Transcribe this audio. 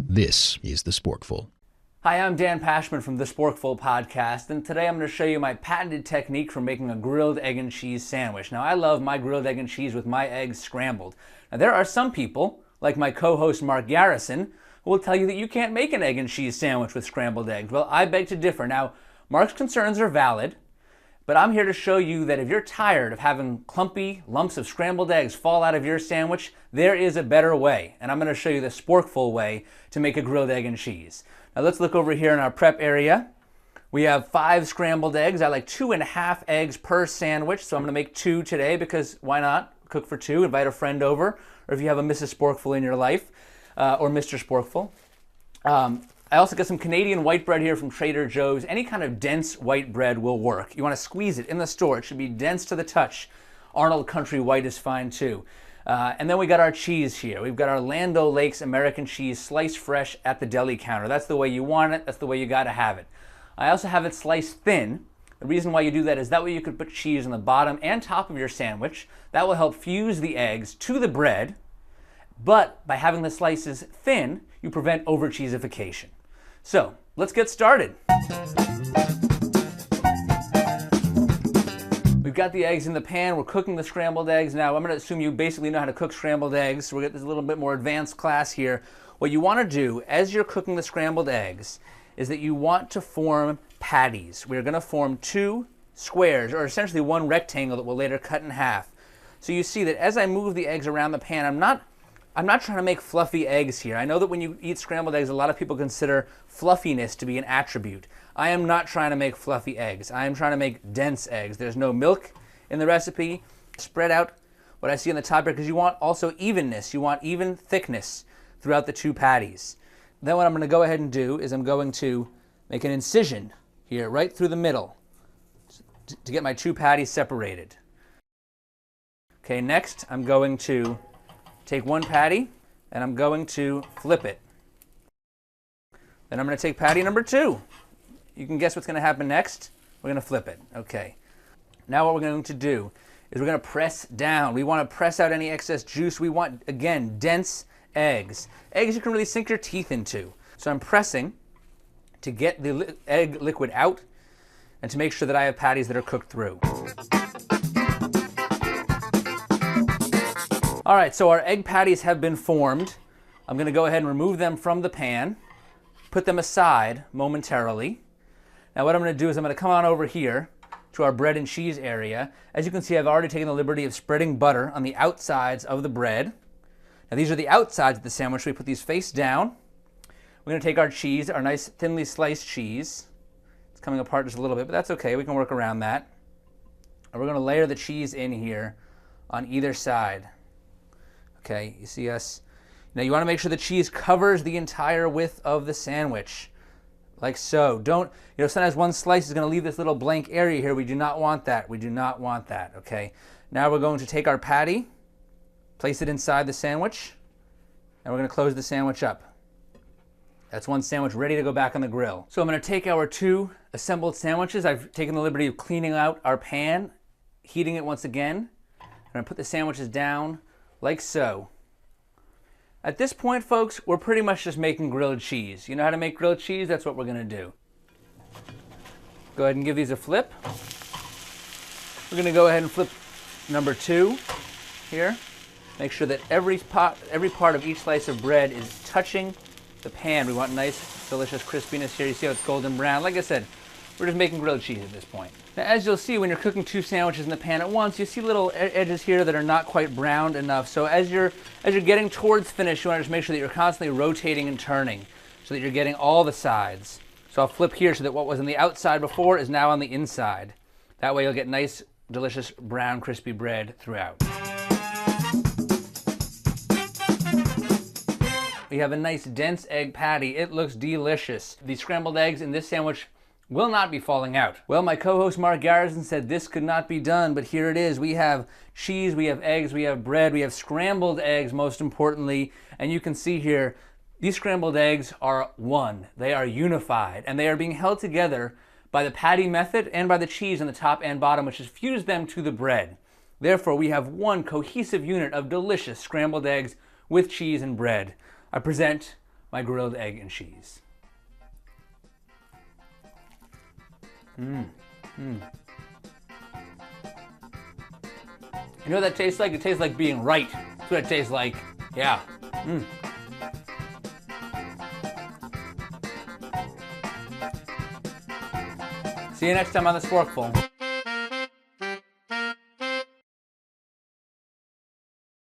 This is the Sporkful. Hi, I'm Dan Pashman from the Sporkful podcast, and today I'm going to show you my patented technique for making a grilled egg and cheese sandwich. Now, I love my grilled egg and cheese with my eggs scrambled. Now, there are some people, like my co-host Mark Garrison, who will tell you that you can't make an egg and cheese sandwich with scrambled eggs. Well, I beg to differ. Now, Mark's concerns are valid, but I'm here to show you that if you're tired of having clumpy lumps of scrambled eggs fall out of your sandwich, there is a better way, and I'm going to show you the Sporkful way to make a grilled egg and cheese. Now let's look over here in our prep area. We have 5 scrambled eggs. I like 2.5 eggs per sandwich, so I'm going to make 2 today because why not? Cook for 2, invite a friend over, or if you have a Mrs. Sporkful in your life, or Mr. Sporkful. I also got some Canadian white bread here from Trader Joe's. Any kind of dense white bread will work. You want to squeeze it in the store. It should be dense to the touch. Arnold Country White is fine too. And then we got our cheese here. We've got our Land O'Lakes American cheese sliced fresh at the deli counter. That's the way you want it. That's the way you got to have it. I also have it sliced thin. The reason why you do that is that way you can put cheese on the bottom and top of your sandwich. That will help fuse the eggs to the bread. But by having the slices thin, you prevent over-cheesification. So let's get started. We've got the eggs in the pan. We're cooking the scrambled eggs. Now, I'm going to assume you basically know how to cook scrambled eggs. We'll get this a little bit more advanced class here. What you want to do as you're cooking the scrambled eggs is that you want to form patties. We're going to form 2 squares, or essentially 1 rectangle that we'll later cut in half. So you see that as I move the eggs around the pan, I'm not trying to make fluffy eggs here. I know that when you eat scrambled eggs, a lot of people consider fluffiness to be an attribute. I am not trying to make fluffy eggs. I am trying to make dense eggs. There's no milk in the recipe. Spread out what I see on the top here because you want also evenness. You want even thickness throughout the 2 patties. Then what I'm going to go ahead and do is I'm going to make an incision here right through the middle to get my 2 patties separated. Okay, next I'm going to take 1 patty and I'm going to flip it. Then I'm going to take patty number 2. You can guess what's going to happen next. We're going to flip it. Okay. Now what we're going to do is we're going to press down. We want to press out any excess juice. We want, again, dense eggs. Eggs you can really sink your teeth into. So I'm pressing to get the egg liquid out and to make sure that I have patties that are cooked through. All right, so our egg patties have been formed. I'm going to go ahead and remove them from the pan, put them aside momentarily. Now what I'm going to do is I'm going to come on over here to our bread and cheese area. As you can see, I've already taken the liberty of spreading butter on the outsides of the bread. Now these are the outsides of the sandwich. We put these face down. We're going to take our cheese, our nice thinly sliced cheese. It's coming apart just a little bit, but that's okay. We can work around that. And we're going to layer the cheese in here on either side. Okay, you see us. Now you want to make sure the cheese covers the entire width of the sandwich, like so. Don't, sometimes one slice is going to leave this little blank area here. We do not want that. We do not want that, okay? Now we're going to take our patty, place it inside the sandwich, and we're going to close the sandwich up. That's 1 sandwich ready to go back on the grill. So I'm going to take our 2 assembled sandwiches. I've taken the liberty of cleaning out our pan, heating it once again. I'm going to put the sandwiches down like so. At this point, folks, we're pretty much just making grilled cheese. You know how to make grilled cheese? That's what we're going to do. Go ahead and give these a flip. We're going to go ahead and flip number 2 here. Make sure that every part of each slice of bread is touching the pan. We want nice, delicious crispiness here. You see how it's golden brown? Like I said, we're just making grilled cheese at this point. Now, as you'll see, when you're cooking 2 sandwiches in the pan at once, you see little edges here that are not quite browned enough. So as you're getting towards finish, you want to just make sure that you're constantly rotating and turning so that you're getting all the sides. So I'll flip here so that what was on the outside before is now on the inside. That way you'll get nice, delicious, brown, crispy bread throughout. We have a nice, dense egg patty. It looks delicious. The scrambled eggs in this sandwich will not be falling out. Well, my co-host Mark Garrison said this could not be done, but here it is. We have cheese, we have eggs, we have bread, we have scrambled eggs, most importantly, and you can see here, these scrambled eggs are one. They are unified, and they are being held together by the patty method and by the cheese on the top and bottom, which has fused them to the bread. Therefore, we have one cohesive unit of delicious scrambled eggs with cheese and bread. I present my grilled egg and cheese. You know what that tastes like? It tastes like being right. That's what it tastes like. Yeah. See you next time on the Sporkful.